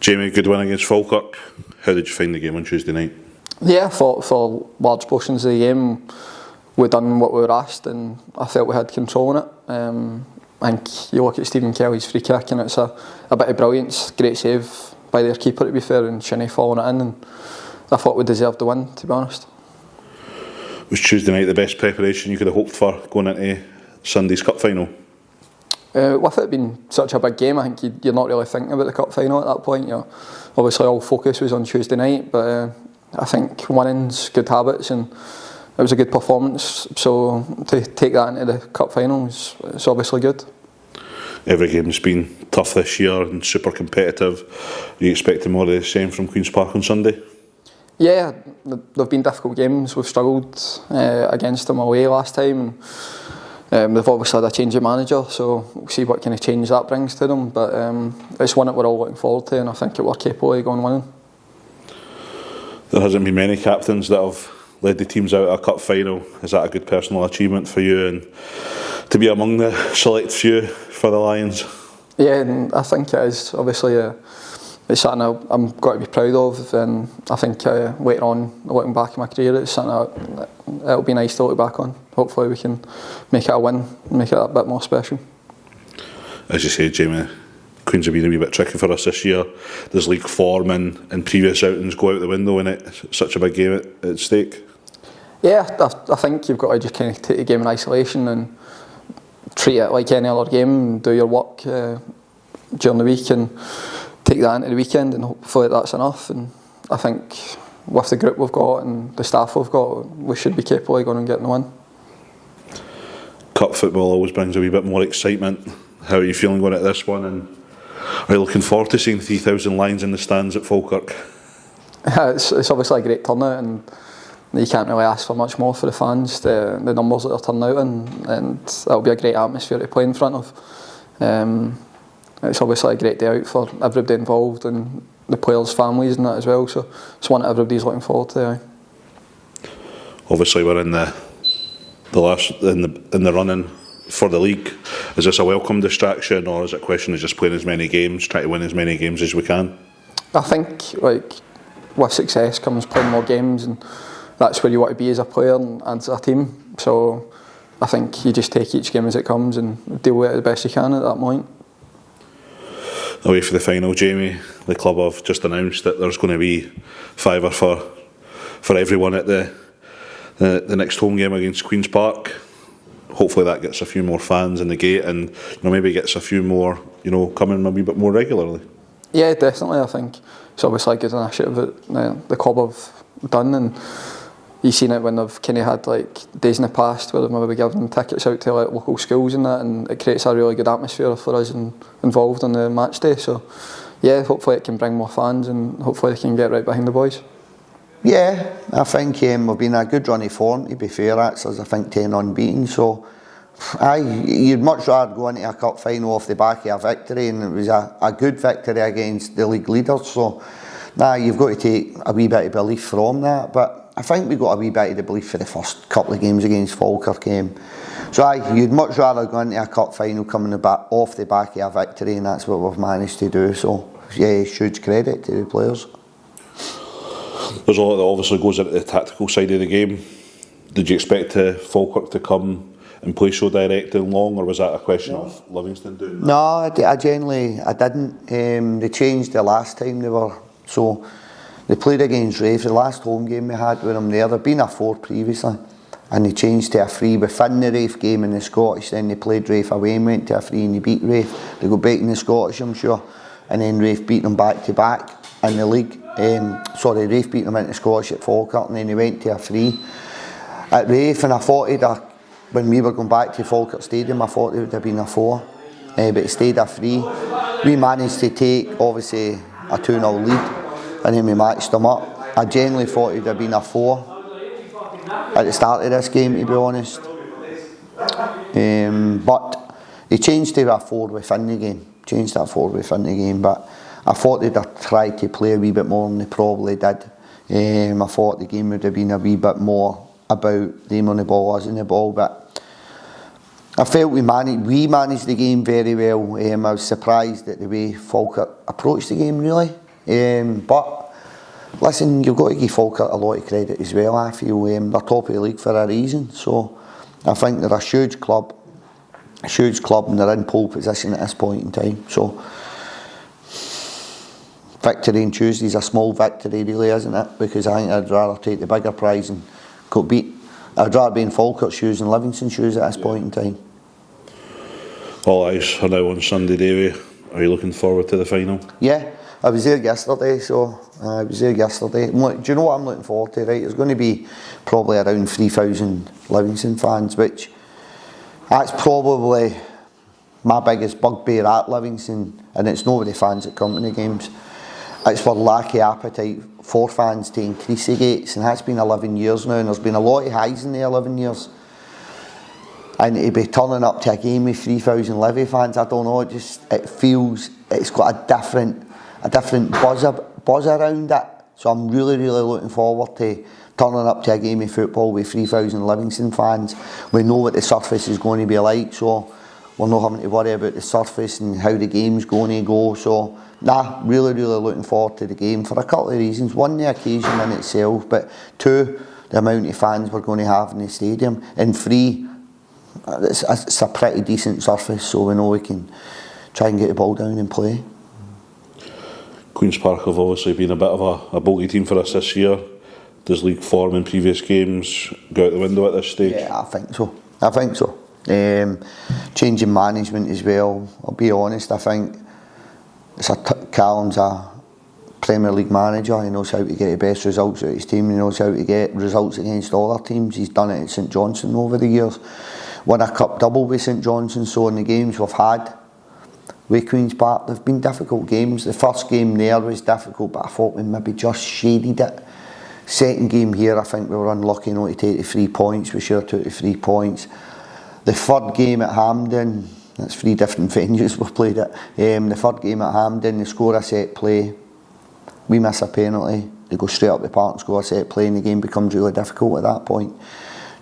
Jamie, good win against Falkirk. How did you find the game on Tuesday night? Yeah, I thought for large portions of the game we'd done what we were asked, and I felt we had control in it. I think you look at Stephen Kelly's free kick and it's a bit of brilliance, great save by their keeper to be fair, and Shinnie falling it in, and I thought we deserved the win, to be honest. Was Tuesday night the best preparation you could have hoped for going into Sunday's cup final? With it being such a big game, I think you're not really thinking about the cup final at that point. Obviously all focus was on Tuesday night, but I think winning's good habits and it was a good performance, so to take that into the cup final is obviously good. Every game's been tough this year and super competitive. Are you expecting more of the same from Queen's Park on Sunday? Yeah, they've been difficult games. We've struggled against them away last time. They've obviously had a change of manager, so we'll see what kind of change that brings to them. But it's one that we're all looking forward to, and I think we're capable of going winning. There hasn't been many captains that have led the teams out of a cup final. Is that a good personal achievement for you, and to be among the select few for the Lions? Yeah, and I think it is. Obviously, it's something I'm got to be proud of, and I think later on, looking back at my career, it's something it'll be nice to look back on. Hopefully we can make it a win and make it a bit more special. As you say, Jamie, Queen's have been a wee bit tricky for us this year. There's league form and previous outings go out the window, and it's such a big game at stake. Yeah, I think you've got to just kind of take the game in isolation and treat it like any other game and do your work during the week and take that into the weekend, and hopefully that's enough. And I think with the group we've got and the staff we've got, we should be capable of going and getting the win. Cup football always brings a wee bit more excitement. How are you feeling going at this one, and are you looking forward to seeing 3,000 Lions in the stands at Falkirk? It's obviously a great turnout, and you can't really ask for much more for the fans. The numbers that they're turning out in, and it'll be a great atmosphere to play in front of. It's obviously a great day out for everybody involved and the players' families and that as well. So it's one that everybody's looking forward to. Obviously, we're in the last in the running for the league. Is this a welcome distraction, or is it a question of just playing as many games, trying to win as many games as we can? I think with success comes playing more games, and that's where you want to be as a player and as a team. So I think you just take each game as it comes and deal with it the best you can at that point. Away for the final, Jamie, the club have just announced that there's going to be fiver for everyone at the next home game against Queen's Park. Hopefully that gets a few more fans in the gate, and maybe gets a few more coming a wee bit more regularly. Yeah, definitely. I think it's obviously a good initiative that the club have done, and you've seen it when they've kind of had days in the past where they've maybe given tickets out to local schools and that, and it creates a really good atmosphere for us involved on the match day. So yeah, hopefully it can bring more fans, and hopefully they can get right behind the boys. Yeah, I think we've been a good run of form, to be fair. That's us, I think, 10 unbeaten. So you'd much rather go into a cup final off the back of a victory, and it was a good victory against the league leaders. So you've got to take a wee bit of belief from that. But I think we got a wee bit of the belief for the first couple of games against Falkirk. So you'd much rather go into a cup final coming off the back of a victory, and that's what we've managed to do. So yeah, huge credit to the players. There's a lot that obviously goes into the tactical side of the game. Did you expect Falkirk to come and play so direct and long, or was that a question of Livingston doing that? No, I didn't. They changed the last time they played against Rafe. The last home game we had with them there, there'd been a 4 previously, and they changed to a 3 within the Rafe game in the Scottish. Then they played Rafe away and went to a 3, and they beat Rafe. They go back in the Scottish, I'm sure, and then Rafe beat them back to back in the league. Rafe beat them into Scottish at Falkirk, and then they went to a 3 at Rafe, and I thought when we were going back to Falkirk Stadium, I thought it would have been a 4, but it stayed a 3. We managed to take obviously a 2-0 lead, and then we matched them up. I generally thought it would have been a 4 at the start of this game, to be honest, but he changed to a 4 within the game. But I thought they'd have tried to play a wee bit more than they probably did. I thought the game would have been a wee bit more about them on the ball, us on the ball, but I felt we managed the game very well. I was surprised at the way Falkirk approached the game, really. But listen, you've got to give Falkirk a lot of credit as well. I feel they're top of the league for a reason. So I think they're a huge club, and they're in pole position at this point in time. So victory on Tuesday is a small victory, really, isn't it? Because I think I'd rather take the bigger prize and go beat. I'd rather be in Falkirk's shoes than Livingston's shoes at this point in time. All eyes are now on Sunday, Davey. Are you looking forward to the final? Yeah, I was there yesterday, do you know what I'm looking forward to, right? There's going to be probably around 3,000 Livingston fans, which that's probably my biggest bugbear at Livingston, and it's not with the fans that come to the games. It's for lack of appetite for fans to increase the gates, and that's been 11 years now, and there's been a lot of highs in the 11 years. And to be turning up to a game with 3,000 Livy fans, I don't know, it feels, it's got a different buzz around it. So I'm really looking forward to turning up to a game of football with 3,000 Livingston fans. We know what the surface is going to be like, so we're not having to worry about the surface and how the game's going to go. So really looking forward to the game for a couple of reasons. One, the occasion in itself, but two, the amount of fans we're going to have in the stadium, and three, it's a pretty decent surface, so we know we can try and get the ball down and play. Queen's Park have obviously been a bit of a bulky team for us this year. Does league form in previous games go out the window at this stage? Yeah, I think so. Changing management as well, I'll be honest, I think Callum's a Premier League manager. He knows how to get the best results out of his team. He knows how to get results against all our teams. He's done it at St Johnstone over the years. Won a cup double with St Johnstone. So in the games we've had with Queen's Park, they've been difficult games. The first game there was difficult, but I thought we maybe just shaded it. Second game here, I think we were unlucky not to take the 3 points. We should have took the 3 points. The third game at Hampden, that's 3 different venues we've played at. The third game at Hampden, they score a set play. We miss a penalty. They go straight up the park and score a set play, and the game becomes really difficult at that point.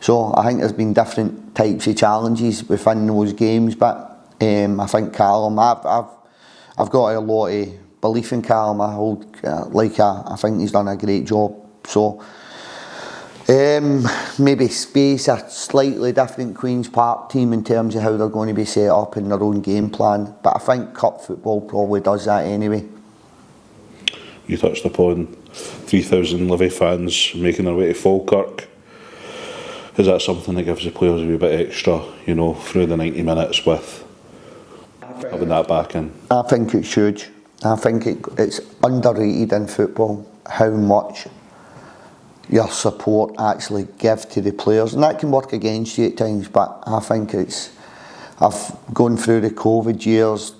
So I think there's been different types of challenges within those games, but I think Callum, I've got a lot of belief in Callum. I think he's done a great job. So maybe space a slightly different Queen's Park team in terms of how they're going to be set up in their own game plan, but I think cup football probably does that anyway. You touched upon 3,000 Livy fans making their way to Falkirk. Is that something that gives the players a wee bit extra, through the 90 minutes with having that back in? I think it's huge. I think it's underrated in football how much your support actually give to the players, and that can work against you at times, but I think I've gone through the COVID years,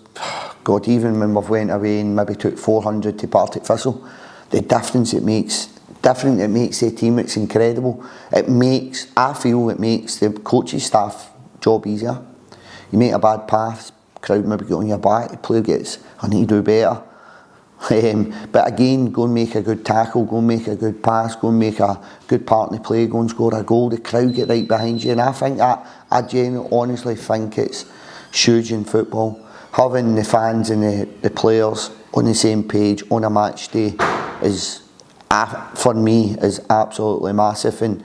God, even when we've went away and maybe took 400 to Partick Thistle, the difference it makes the team, it's incredible. I feel it makes the coaching staff job easier. You make a bad pass, crowd maybe get on your back, the player gets, I need to do better. But again, go and make a good tackle, go and make a good pass, go and make a good part in the play, go and score a goal, the crowd get right behind you, and I think that, I genuinely honestly think it's huge in football. Having the fans and the players on the same page on a match day is, for me, is absolutely massive. And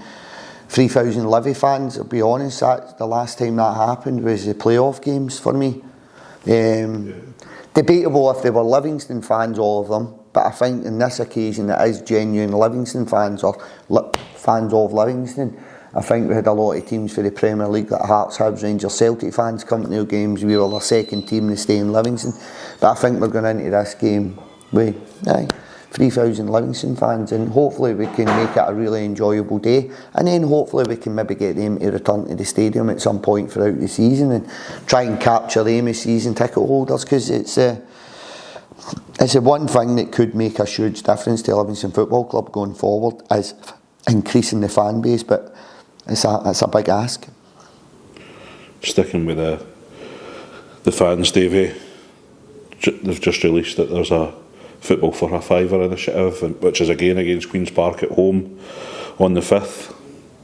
3,000 Livy fans, I'll be honest, that's the last time that happened was the playoff games for me. Debatable if they were Livingston fans, all of them, but I think in this occasion it is genuine Livingston fans, or fans of Livingston. I think we had a lot of teams for the Premier League, like Hearts, Hibs, Rangers, Celtic fans coming to the games. We were the second team to stay in Livingston, but I think we're going into this game with 3,000 Livingston fans, and hopefully we can make it a really enjoyable day, and then hopefully we can maybe get them to return to the stadium at some point throughout the season and try and capture them as season ticket holders, because it's the one thing that could make a huge difference to Livingston Football Club going forward, is increasing the fan base, but it's a big ask. Sticking with the fans, Davey, they've just released that there's a Football for a Fiver initiative, which is again against Queen's Park at home on the 5th.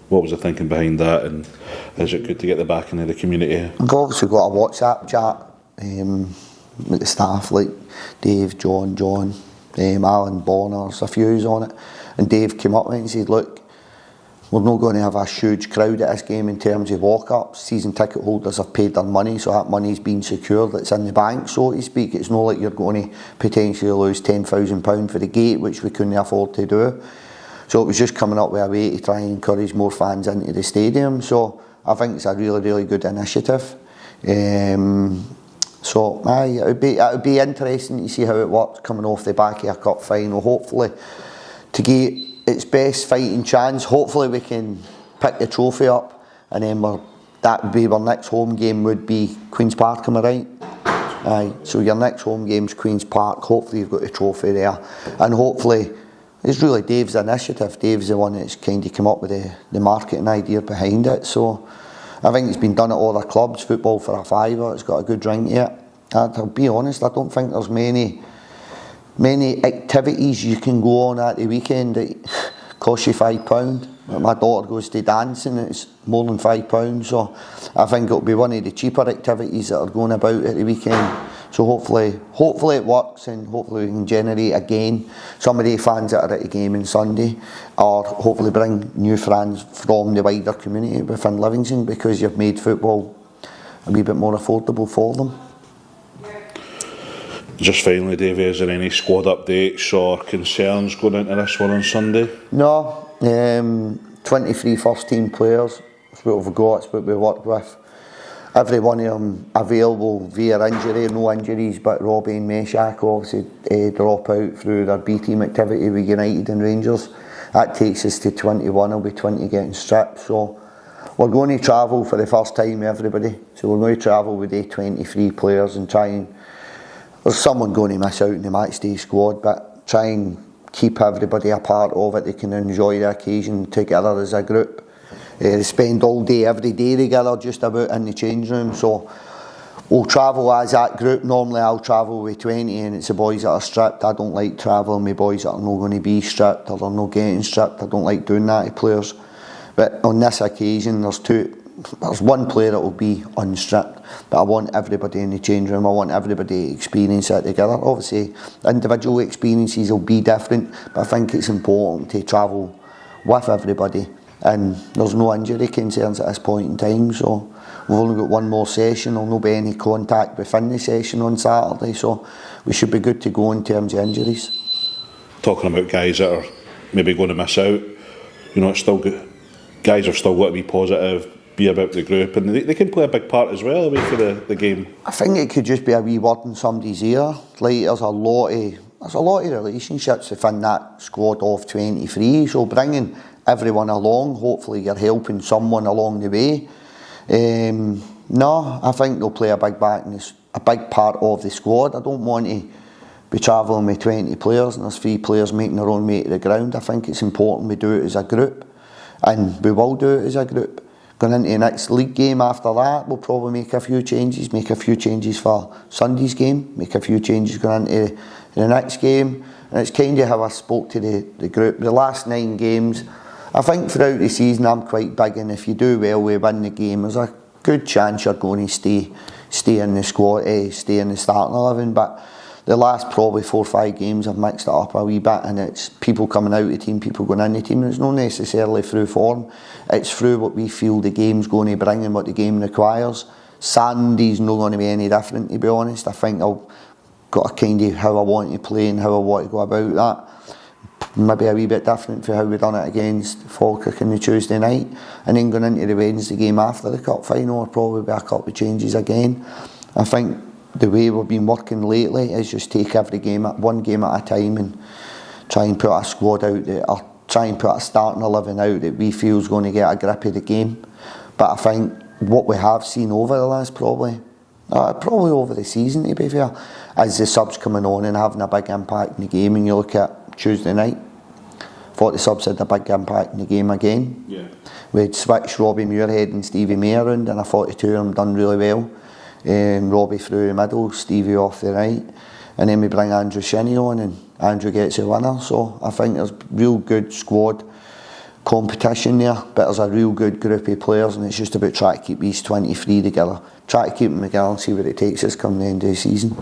What was the thinking behind that, and is it good to get the backing of the community? We've obviously got a WhatsApp chat with the staff like Dave, John, Alan Bonner's, a few's on it, and Dave came up with it and said, look, we're not going to have a huge crowd at this game in terms of walk-ups. Season ticket holders have paid their money, so that money's been secured, it's in the bank, so to speak. It's not like you're going to potentially lose £10,000 for the gate, which we couldn't afford to do. So it was just coming up with a way to try and encourage more fans into the stadium. So I think it's a really, really good initiative. So it would be interesting to see how it works coming off the back of a cup final. Hopefully, to get its best fighting chance, hopefully we can pick the trophy up, and then that would be our next home game would be Queen's Park, am I right? Aye. So your next home game's Queen's Park. Hopefully you've got the trophy there, and hopefully it's really Dave's initiative. Dave's the one that's kind of come up with the marketing idea behind it. So I think it's been done at all the clubs. Football for a fiver, it's got a good ring to it. I'll be honest, I don't think there's many activities you can go on at the weekend that cost you £5. My daughter goes to dancing, it's more than £5, so I think it'll be one of the cheaper activities that are going about at the weekend. So hopefully it works, and hopefully we can generate again some of the fans that are at the game on Sunday, or hopefully bring new fans from the wider community within Livingston, because you've made football a wee bit more affordable for them. Just finally, Davey, is there any squad updates or concerns going into this one on Sunday? No, 23 first team players, that's what we've got, that's what we work with. Every one of them available via injury, no injuries, but Robbie and Meshach obviously drop out through their B team activity with United and Rangers. That takes us to 21, will be 20 getting stripped. So we're going to travel for the first time, everybody. So we're going to travel with the 23 players and try and, there's someone going to miss out in the matchday squad, but try and keep everybody a part of it. They can enjoy the occasion together as a group. They spend all day, every day together, just about in the change room. So we'll travel as that group. Normally I'll travel with 20 and it's the boys that are stripped. I don't like travelling with boys that are not going to be stripped or they're not getting stripped. I don't like doing that to players. But on this occasion there's one player that will be unstripped, but I want everybody in the change room, I want everybody to experience it together. Obviously individual experiences will be different, but I think it's important to travel with everybody, and there's no injury concerns at this point in time, so we've only got one more session. There'll not be any contact within the session on Saturday, so we should be good to go in terms of injuries. Talking about guys that are maybe going to miss out, it's still good. Guys have still got to be positive, be about the group, and they can play a big part as well away for the game. I think it could just be a wee word in somebody's ear. Like there's a lot of relationships within that squad of 23, so bringing everyone along, hopefully you're helping someone along the way. No, I think they'll play a big part of the squad. I don't want to be travelling with 20 players and there's 3 players making their own way to the ground. I think it's important we do it as a group, and we will do it as a group. Going into the next league game after that, we'll probably make a few changes for Sunday's game, make a few changes going into the next game. And it's kind of how I spoke to the group. The last 9 games, I think throughout the season I'm quite big, and if you do well, we win the game, there's a good chance you're going to stay in the squad, stay in the starting 11. But the last probably 4 or 5 games I've mixed it up a wee bit, and it's people coming out of the team, people going in the team, and it's not necessarily through form, it's through what we feel the game's going to bring and what the game requires. Sunday's not going to be any different, to be honest. I think I've got a kind of how I want to play and how I want to go about that. Maybe a wee bit different for how we done it against Falkirk on the Tuesday night, and then going into the Wednesday game after the cup final, will probably be a couple of changes again. I think the way we've been working lately is just take every game one game at a time and try and put a squad out there, or try and put a starting 11 out that we feel is going to get a grip of the game. But I think what we have seen over the last probably over the season, to be fair, is the subs coming on and having a big impact in the game. And you look at Tuesday night, I thought the subs had a big impact in the game again. Yeah. We'd switched Robbie Muirhead and Stevie May around, and I thought the two of them done really well. Robbie through the middle, Stevie off the right, and then we bring Andrew Shinney on and Andrew gets a winner. So I think there's real good squad competition there, but there's a real good group of players, and it's just about trying to keep these 23 together, try to keep them together and see where it takes us come the end of the season.